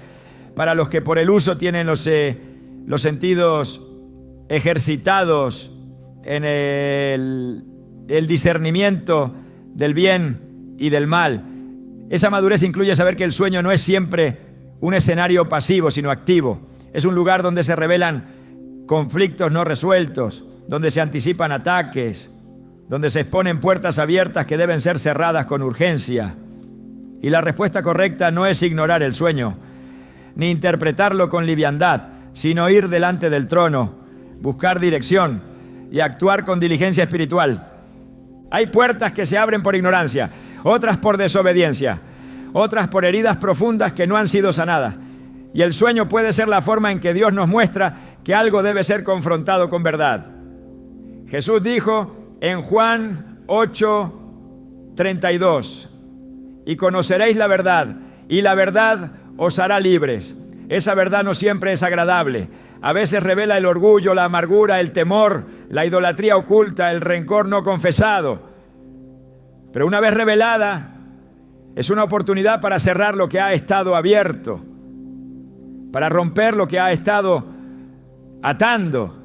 para los que por el uso tienen los sentidos ejercitados en el discernimiento del bien y del mal. Esa madurez incluye saber que el sueño no es siempre un escenario pasivo, sino activo. Es un lugar donde se revelan conflictos no resueltos, donde se anticipan ataques, donde se exponen puertas abiertas que deben ser cerradas con urgencia. Y la respuesta correcta no es ignorar el sueño, ni interpretarlo con liviandad, sino ir delante del trono, buscar dirección y actuar con diligencia espiritual. Hay puertas que se abren por ignorancia, otras por desobediencia, otras por heridas profundas que no han sido sanadas. Y el sueño puede ser la forma en que Dios nos muestra que algo debe ser confrontado con verdad. Jesús dijo en Juan 8:32, y conoceréis la verdad, y la verdad os hará libres. Esa verdad no siempre es agradable. A veces revela el orgullo, la amargura, el temor, la idolatría oculta, el rencor no confesado. Pero una vez revelada, es una oportunidad para cerrar lo que ha estado abierto, para romper lo que ha estado atando,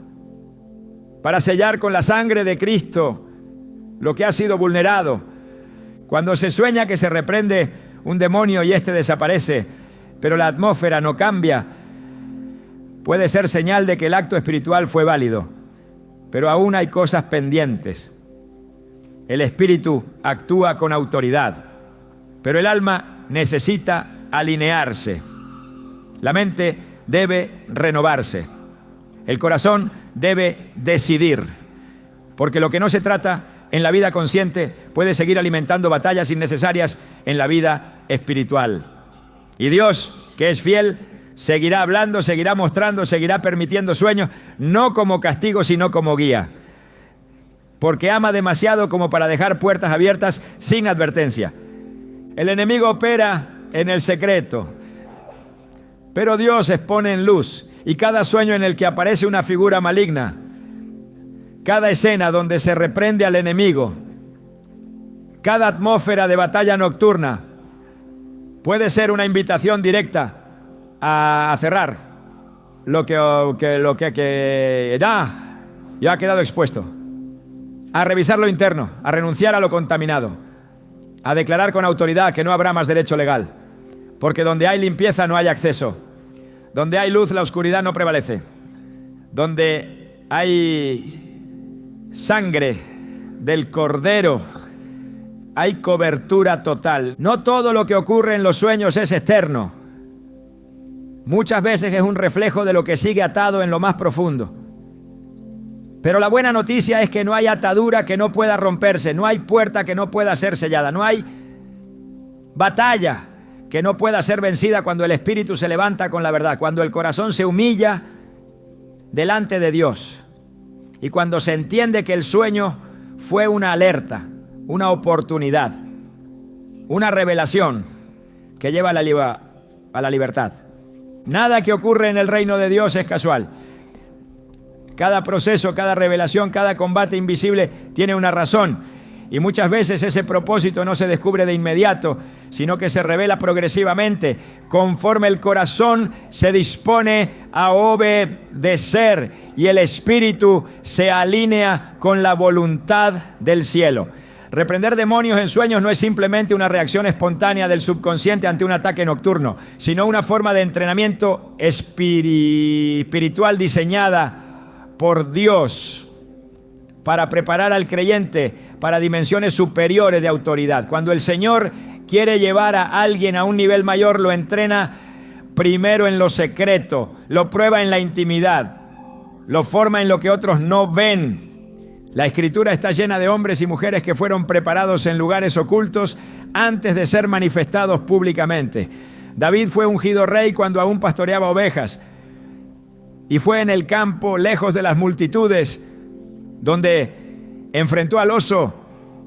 para sellar con la sangre de Cristo lo que ha sido vulnerado. Cuando se sueña que se reprende un demonio y éste desaparece, pero la atmósfera no cambia, puede ser señal de que el acto espiritual fue válido, pero aún hay cosas pendientes. El espíritu actúa con autoridad, pero el alma necesita alinearse. La mente debe renovarse. El corazón debe decidir, porque lo que no se trata en la vida consciente puede seguir alimentando batallas innecesarias en la vida espiritual. Y Dios, que es fiel, seguirá hablando, seguirá mostrando, seguirá permitiendo sueños, no como castigo, sino como guía. Porque ama demasiado como para dejar puertas abiertas sin advertencia. El enemigo opera en el secreto, pero Dios expone en luz. Y cada sueño en el que aparece una figura maligna, cada escena donde se reprende al enemigo, cada atmósfera de batalla nocturna, puede ser una invitación directa a cerrar lo que ya ha quedado expuesto, a revisar lo interno, a renunciar a lo contaminado, a declarar con autoridad que no habrá más derecho legal, porque donde hay limpieza no hay acceso, donde hay luz la oscuridad no prevalece, donde hay sangre del Cordero hay cobertura total. No todo lo que ocurre en los sueños es externo. Muchas veces es un reflejo de lo que sigue atado en lo más profundo. Pero la buena noticia es que no hay atadura que no pueda romperse, no hay puerta que no pueda ser sellada, no hay batalla que no pueda ser vencida cuando el espíritu se levanta con la verdad, cuando el corazón se humilla delante de Dios y cuando se entiende que el sueño fue una alerta, una oportunidad, una revelación que lleva a la libertad. Nada que ocurre en el reino de Dios es casual. Cada proceso, cada revelación, cada combate invisible tiene una razón. Y muchas veces ese propósito no se descubre de inmediato, sino que se revela progresivamente, conforme el corazón se dispone a obedecer y el espíritu se alinea con la voluntad del cielo. Reprender demonios en sueños no es simplemente una reacción espontánea del subconsciente ante un ataque nocturno, sino una forma de entrenamiento espiritual diseñada por Dios para preparar al creyente para dimensiones superiores de autoridad. Cuando el Señor quiere llevar a alguien a un nivel mayor, lo entrena primero en lo secreto, lo prueba en la intimidad, lo forma en lo que otros no ven. La Escritura está llena de hombres y mujeres que fueron preparados en lugares ocultos antes de ser manifestados públicamente. David fue ungido rey cuando aún pastoreaba ovejas y fue en el campo, lejos de las multitudes, donde enfrentó al oso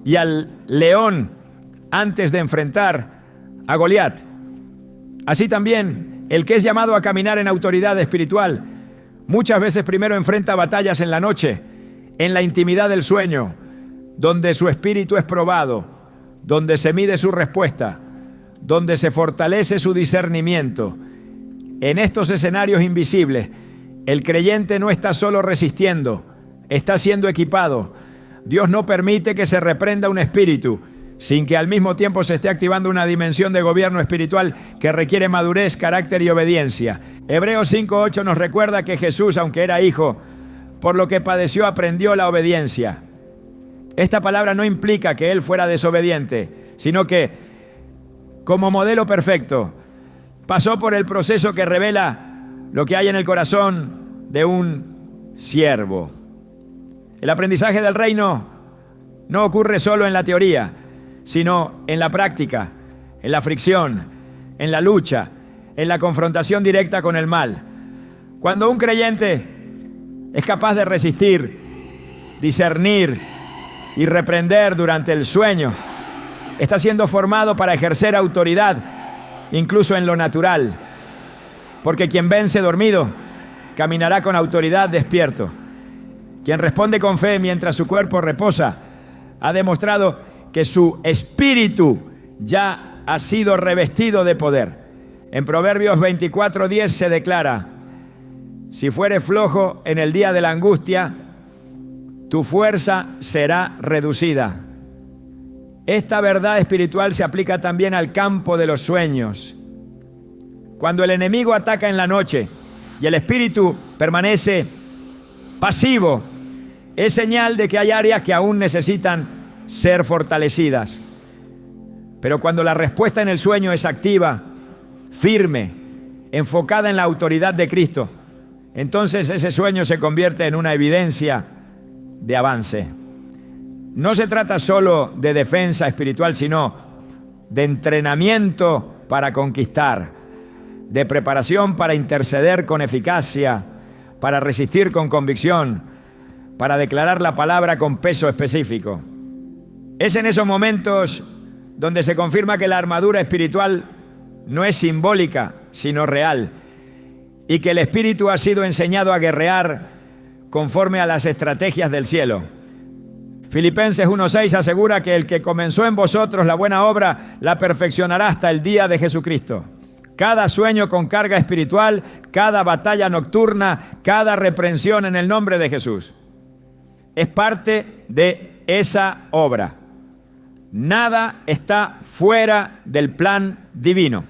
y al león antes de enfrentar a Goliat. Así también, el que es llamado a caminar en autoridad espiritual, muchas veces primero enfrenta batallas en la noche, en la intimidad del sueño, donde su espíritu es probado, donde se mide su respuesta, donde se fortalece su discernimiento. En estos escenarios invisibles, el creyente no está solo resistiendo, está siendo equipado. Dios no permite que se reprenda un espíritu sin que al mismo tiempo se esté activando una dimensión de gobierno espiritual que requiere madurez, carácter y obediencia. Hebreos 5:8 nos recuerda que Jesús, aunque era hijo, por lo que padeció aprendió la obediencia. Esta palabra no implica que él fuera desobediente, sino que como modelo perfecto. Pasó por el proceso que revela lo que hay en el corazón de un siervo. El aprendizaje del reino no ocurre solo en la teoría, sino en la práctica, en la fricción, en la lucha, en la confrontación directa con el mal. Cuando un creyente es capaz de resistir, discernir y reprender durante el sueño, está siendo formado para ejercer autoridad, incluso en lo natural. Porque quien vence dormido, caminará con autoridad despierto. Quien responde con fe mientras su cuerpo reposa, ha demostrado que su espíritu ya ha sido revestido de poder. En Proverbios 24:10 se declara: si fueres flojo en el día de la angustia, tu fuerza será reducida. Esta verdad espiritual se aplica también al campo de los sueños. Cuando el enemigo ataca en la noche y el espíritu permanece pasivo, es señal de que hay áreas que aún necesitan ser fortalecidas. Pero cuando la respuesta en el sueño es activa, firme, enfocada en la autoridad de Cristo, entonces ese sueño se convierte en una evidencia de avance. No se trata solo de defensa espiritual, sino de entrenamiento para conquistar, de preparación para interceder con eficacia, para resistir con convicción, para declarar la palabra con peso específico. Es en esos momentos donde se confirma que la armadura espiritual no es simbólica, sino real, y que el espíritu ha sido enseñado a guerrear conforme a las estrategias del cielo. Filipenses 1:6 asegura que el que comenzó en vosotros la buena obra la perfeccionará hasta el día de Jesucristo. Cada sueño con carga espiritual, cada batalla nocturna, cada reprensión en el nombre de Jesús es parte de esa obra. Nada está fuera del plan divino.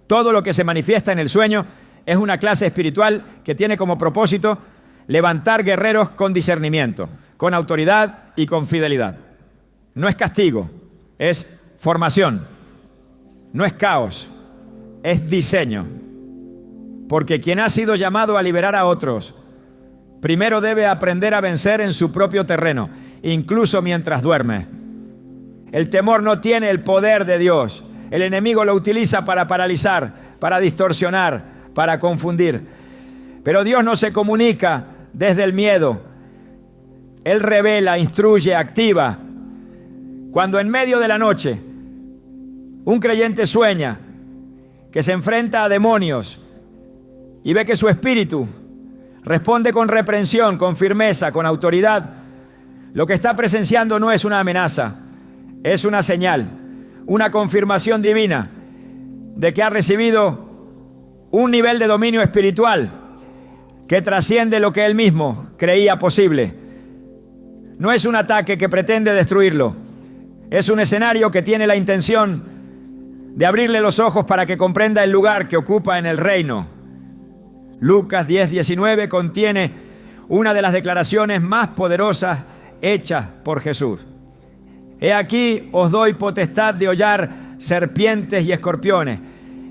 Todo lo que se manifiesta en el sueño es una clase espiritual que tiene como propósito levantar guerreros con discernimiento, con autoridad y con fidelidad. No es castigo, es formación. No es caos, es diseño. Porque quien ha sido llamado a liberar a otros, primero debe aprender a vencer en su propio terreno, incluso mientras duerme. El temor no tiene el poder de Dios. El enemigo lo utiliza para paralizar, para distorsionar, para confundir. Pero Dios no se comunica desde el miedo. Él revela, instruye, activa. Cuando en medio de la noche un creyente sueña que se enfrenta a demonios y ve que su espíritu responde con reprensión, con firmeza, con autoridad, lo que está presenciando no es una amenaza, es una señal, una confirmación divina de que ha recibido un nivel de dominio espiritual que trasciende lo que él mismo creía posible. No es un ataque que pretende destruirlo, es un escenario que tiene la intención de abrirle los ojos para que comprenda el lugar que ocupa en el reino. Lucas 10:19 contiene una de las declaraciones más poderosas hechas por Jesús. He aquí os doy potestad de hollar serpientes y escorpiones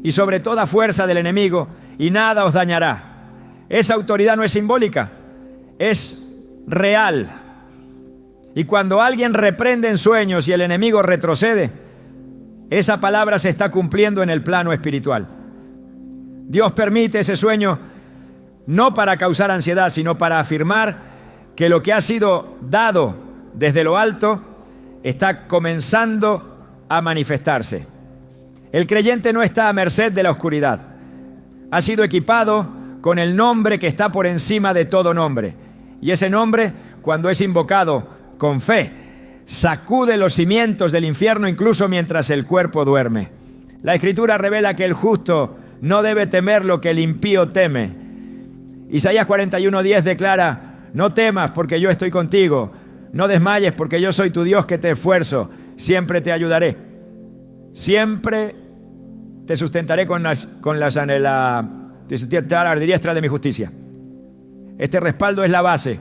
y sobre toda fuerza del enemigo, y nada os dañará. Esa autoridad no es simbólica, es real. Y cuando alguien reprende en sueños y el enemigo retrocede, esa palabra se está cumpliendo en el plano espiritual. Dios permite ese sueño no para causar ansiedad, sino para afirmar que lo que ha sido dado desde lo alto está comenzando a manifestarse. El creyente no está a merced de la oscuridad. Ha sido equipado con el nombre que está por encima de todo nombre. Y ese nombre, cuando es invocado con fe, sacude los cimientos del infierno incluso mientras el cuerpo duerme. La Escritura revela que el justo no debe temer lo que el impío teme. Isaías 41:10 declara: no temas porque yo estoy contigo, no desmayes porque yo soy tu Dios que te esfuerzo, siempre te ayudaré, siempre te sustentaré con la diestra de mi justicia. Este respaldo es la base